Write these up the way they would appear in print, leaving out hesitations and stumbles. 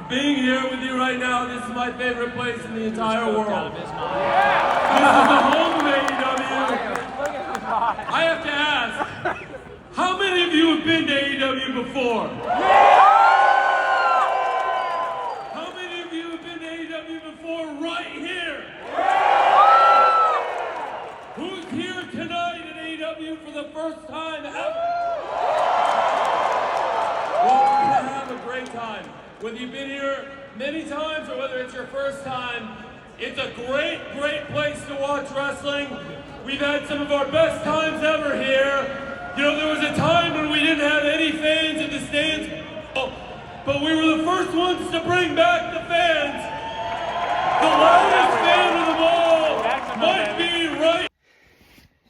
Being here with you right now, this is my favorite place in the entire world. This is the home of AEW. I have to ask, how many of you have been to AEW before? How many of you have been to AEW before right here? Who's here tonight at AEW for the first time ever? Well, we're gonna have a great time. Whether you've been here many times or whether it's your first time, it's a great, great place to watch wrestling. We've had some of our best times ever here. You know, there was a time when we didn't have any fans in the stands, but we were the first ones to bring back the fans. The loudest fan of them all might be right.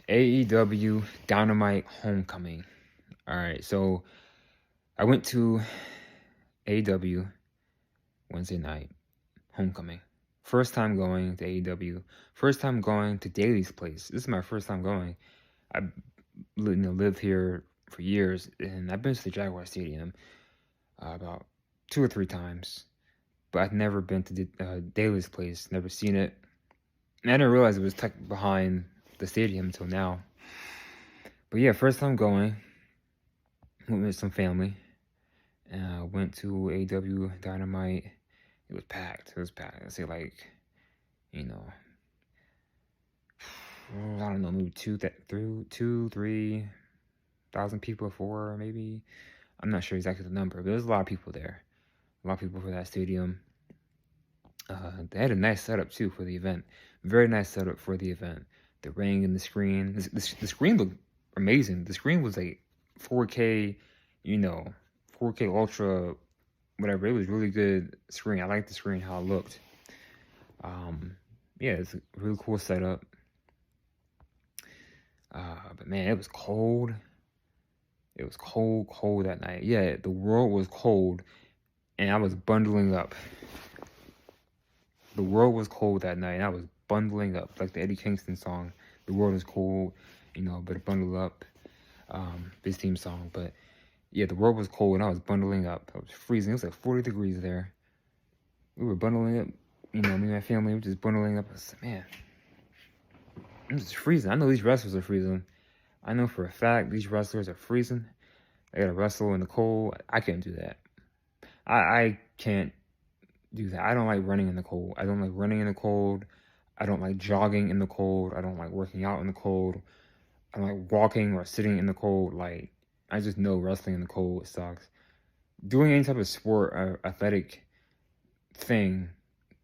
AEW Dynamite Homecoming. All right, so I went to AEW Wednesday night, Homecoming. First time going to AEW. First time going to Daly's place. This is my first time going. I've lived here for years, and I've been to the Jaguar Stadium about 2 or 3 times, but I've never been to Daly's place. Never seen it. And I didn't realize it was tucked behind the stadium until now. But yeah, first time going. Went with some family. Went to AEW Dynamite. It was packed. I'd say like, you know, I don't know, maybe 3,000 people, 4 maybe. I'm not sure exactly the number, but there's a lot of people there. A lot of people for that stadium. They had a nice setup too for the event. Very nice setup for the event. The ring and the screen. The screen looked amazing. The screen was like 4K, you know, 4K Ultra, whatever. It was really good screen. I liked the screen, how it looked. Yeah, it's a really cool setup. But man, it was cold. It was cold that night. Yeah, the world was cold, and I was bundling up. The world was cold that night, and I was bundling up, like the Eddie Kingston song. The world is cold, you know, better bundle up. His theme song, but yeah, the world was cold and I was bundling up. I was freezing. It was like 40 degrees there. We were bundling up. You know, me and my family were just bundling up. I was like, man, I'm just freezing. I know these wrestlers are freezing. I know for a fact these wrestlers are freezing. They gotta wrestle in the cold. I can't do that. I can't do that. I don't like running in the cold. I don't like running in the cold. I don't like jogging in the cold. I don't like working out in the cold. I don't like walking or sitting in the cold. Like, I just know wrestling in the cold sucks. Doing any type of sport or athletic thing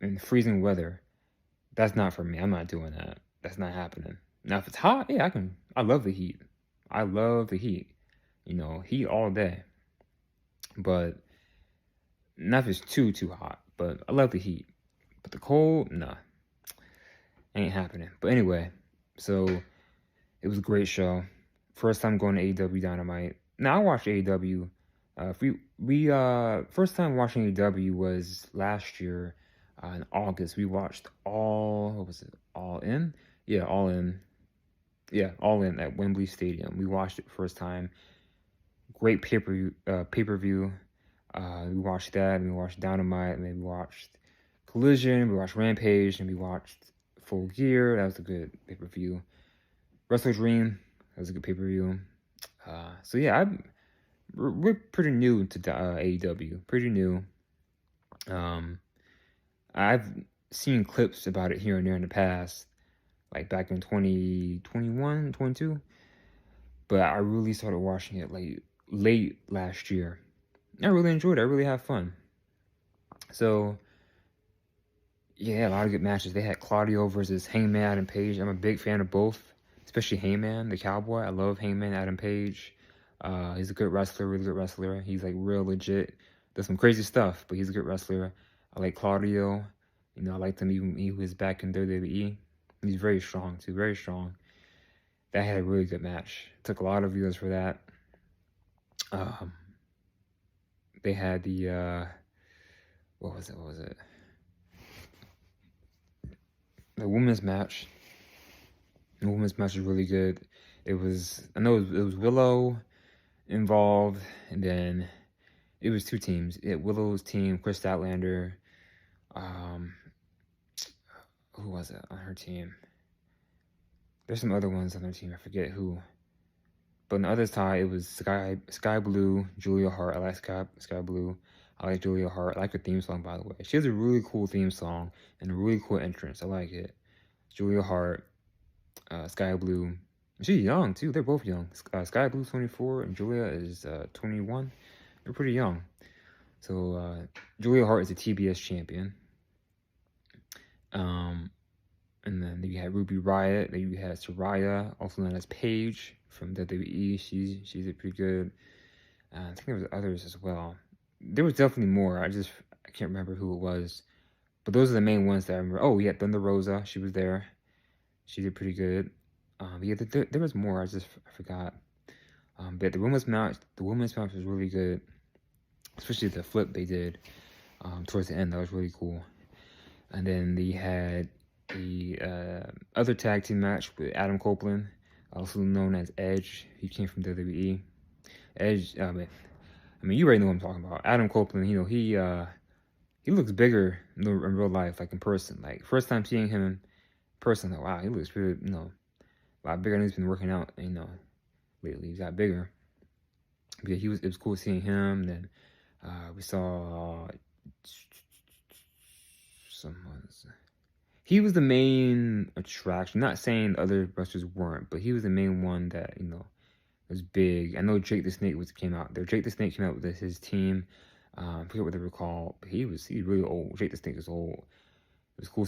in freezing weather, that's not for me. I'm not doing that. That's not happening. Now, if it's hot, yeah, I love the heat. I love the heat. You know, heat all day. But not if it's too hot. But I love the heat. But the cold, nah. Ain't happening. But anyway, so it was a great show. First time going to AEW Dynamite. Now, I watched AEW. First time watching AEW was last year in August. We watched All In? Yeah, All In. Yeah, All In at Wembley Stadium. We watched it first time. Great pay-per-view. We watched that, and we watched Dynamite, and then we watched Collision, we watched Rampage, and we watched Full Gear. That was a good pay-per-view. Wrestle Dream, that was a good pay-per-view. So yeah, we're pretty new to AEW. Pretty new. I've seen clips about it here and there in the past, like back in 2021, 22. But I really started watching it like late last year. I really enjoyed it. I really had fun. So yeah, a lot of good matches. They had Claudio versus Hangman Adam Page. I'm a big fan of both, especially Hangman, the Cowboy. I love Hangman Adam Page. He's a good wrestler, really good wrestler. He's like real legit. Does some crazy stuff, but he's a good wrestler. I like Claudio. You know, I liked him even he was back in WWE. He's very strong too, very strong. That had a really good match. Took a lot of viewers for that. They had the what was it? The women's match. The women's match was really good. It was Willow involved, and then it was two teams. Willow's team, Chris Statlander. Who was it on her team? There's some other ones on their team. I forget who. But on the other side, it was Sky Blue, Julia Hart. I like Sky Blue. I like Julia Hart. I like her theme song, by the way. She has a really cool theme song and a really cool entrance. I like it. Julia Hart, Sky Blue. She's young, too. They're both young. Sky Blue's 24 and Julia is 21. They're pretty young. So, Julia Hart is a TBS champion. And then you had Ruby Riott. Then you had Saraya, also known as Paige from WWE. She's pretty good. I think there was others as well. There was definitely more. I can't remember who it was. But those are the main ones that I remember. Oh, yeah, Thunder Rosa. She was there. She did pretty good. Yeah, there was more. I forgot. But the women's match was really good. Especially the flip they did towards the end. That was really cool. And then they had the other tag team match with Adam Copeland, also known as Edge. He came from WWE. Edge, I mean, you already know what I'm talking about. Adam Copeland, you know, he looks bigger in real life, like in person. Like, first time seeing him in person, like, wow, he looks really, you know, a lot bigger. And he's been working out, you know, lately. He's got bigger. But yeah, it was cool seeing him. Then we saw he was the main attraction. Not saying the other wrestlers weren't, but he was the main one that, you know, was big. I know Jake the Snake came out there. Jake the Snake came out with his team. I forget what they were called, but he's really old. Jake the Snake is old. It was cool